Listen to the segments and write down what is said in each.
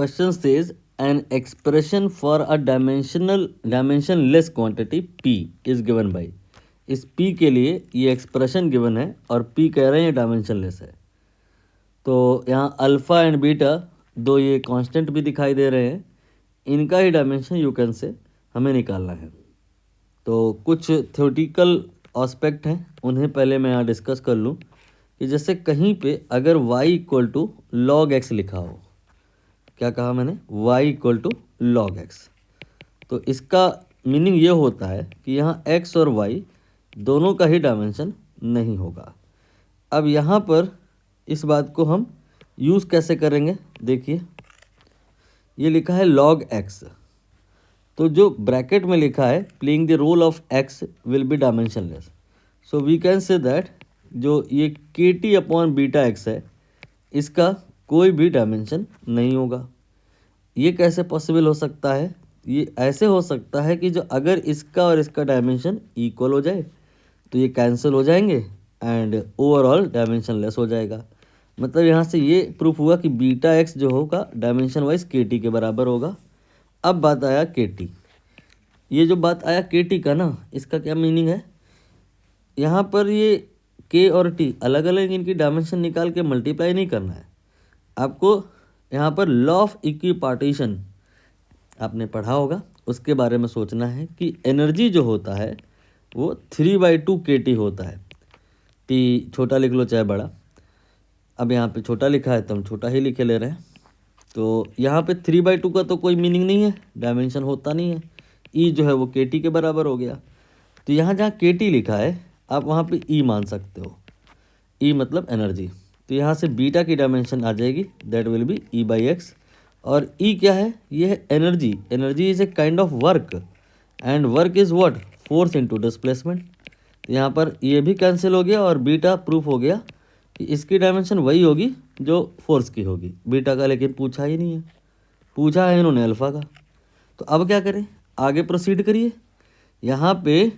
Question says an expression for a dimensionless quantity p is given by. इस p के लिए ये expression given है और p कह रहे हैं ये डायमेंशनलेस है। तो यहाँ अल्फ़ा एंड बीटा दो ये कांस्टेंट भी दिखाई दे रहे हैं, इनका ही डायमेंशन यू कैन से हमें निकालना है। तो कुछ थ्योरेटिकल एस्पेक्ट हैं, उन्हें पहले मैं यहाँ डिस्कस कर लूँ कि जैसे कहीं पे अगर y equal to log x लिखा हो, क्या कहा मैंने, y equal to log x, तो इसका मीनिंग ये होता है कि यहाँ x और y दोनों का ही डायमेंशन नहीं होगा। अब यहाँ पर इस बात को हम यूज़ कैसे करेंगे, देखिए ये लिखा है log x, तो जो ब्रैकेट में लिखा है playing the role of x will be dimensionless, so we can say that जो ये kt अपॉन बीटा x है इसका कोई भी डायमेंशन नहीं होगा। ये कैसे पॉसिबल हो सकता है, ये ऐसे हो सकता है कि जो अगर इसका और इसका डायमेंशन इक्वल हो जाए तो ये कैंसिल हो जाएंगे एंड ओवरऑल डायमेंशनलेस हो जाएगा। मतलब यहाँ से ये प्रूफ हुआ कि बीटा एक्स जो होगा डायमेंशन वाइज kt के बराबर होगा। अब बात आया kt, ये जो बात आया kt का ना, इसका क्या मीनिंग है, यहाँ पर ये k और t अलग अलग इनकी डायमेंशन निकाल के मल्टीप्लाई नहीं करना है आपको। यहाँ पर लॉ ऑफ इक्विपार्टीशन आपने पढ़ा होगा, उसके बारे में सोचना है कि एनर्जी जो होता है वो 3/2 kT होता है। t छोटा लिख लो चाहे बड़ा, अब यहाँ पे छोटा लिखा है तो हम छोटा ही लिखे ले रहे हैं। तो यहाँ पे 3/2 का तो कोई मीनिंग नहीं है, डायमेंशन होता नहीं है। ई जो है वो kt के बराबर हो गया, तो यहाँ जहाँ kt लिखा है आप वहाँ पे ई मान सकते हो, ई मतलब एनर्जी। तो यहाँ से बीटा की डायमेंशन आ जाएगी, दैट विल बी E/x। और ई क्या है, ये है energy. Energy is a kind of work and work is what, force into displacement. तो यहाँ पर ये भी कैंसिल हो गया और बीटा प्रूफ हो गया कि इसकी डायमेंशन वही होगी जो फोर्स की होगी, बीटा का लेकिन पूछा ही नहीं है, पूछा है इन्होंने अल्फ़ा का। तो अब क्या करें, आगे प्रोसीड करिए। यहाँ पे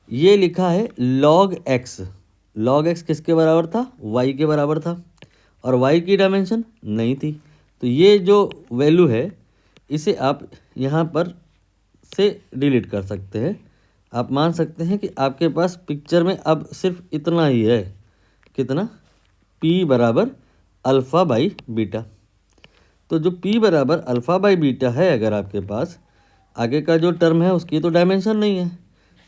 ये लिखा है log x, log x किसके बराबर था, y के बराबर था और y की डायमेंशन नहीं थी। तो ये जो वैल्यू है इसे आप यहाँ पर से डिलीट कर सकते हैं। आप मान सकते हैं कि आपके पास पिक्चर में अब सिर्फ इतना ही है, कितना, p बराबर अल्फ़ा बाई बीटा। तो जो p बराबर अल्फ़ा बाई बीटा है अगर आपके पास, आगे का जो टर्म है उसकी तो डायमेंशन नहीं है,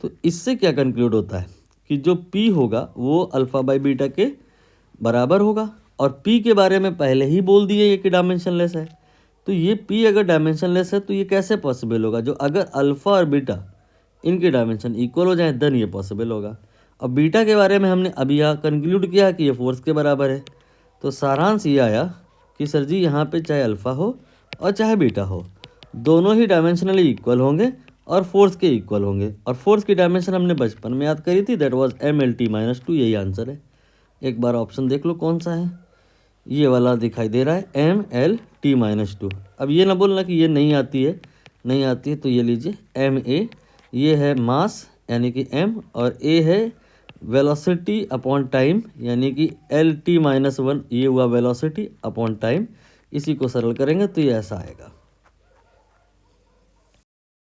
तो इससे क्या कंक्लूड होता है कि जो p होगा वो अल्फ़ा बाई बीटा के बराबर होगा। और p के बारे में पहले ही बोल दिए ये कि डायमेंशनलेस है, तो ये p अगर डायमेंशनलेस है तो ये कैसे पॉसिबल होगा, जो अगर अल्फ़ा और बीटा इनके डायमेंशन इक्वल हो जाए देन ये पॉसिबल होगा। और बीटा के बारे में हमने अभी यहाँ कंक्लूड किया कि ये फोर्स के बराबर है। तो सारांश ये आया कि सर जी यहाँ पे चाहे अल्फ़ा हो और चाहे बीटा हो, दोनों ही डायमेंशनली इक्वल होंगे और फोर्स के इक्वल होंगे। और फोर्स की डायमेंशन हमने बचपन में याद करी थी, दैट वाज mLt-2, यही आंसर है। एक बार ऑप्शन देख लो कौन सा है, ये वाला दिखाई दे रहा है mLt-2। अब ये ना बोलना कि ये नहीं आती है, नहीं आती है, तो ये लीजिए ma, ये है मास यानी कि m, और a है वेलोसिटी अपॉन टाइम यानी कि LT-1, ये हुआ वेलोसिटी अपॉन टाइम। इसी को सरल करेंगे तो ये ऐसा आएगा।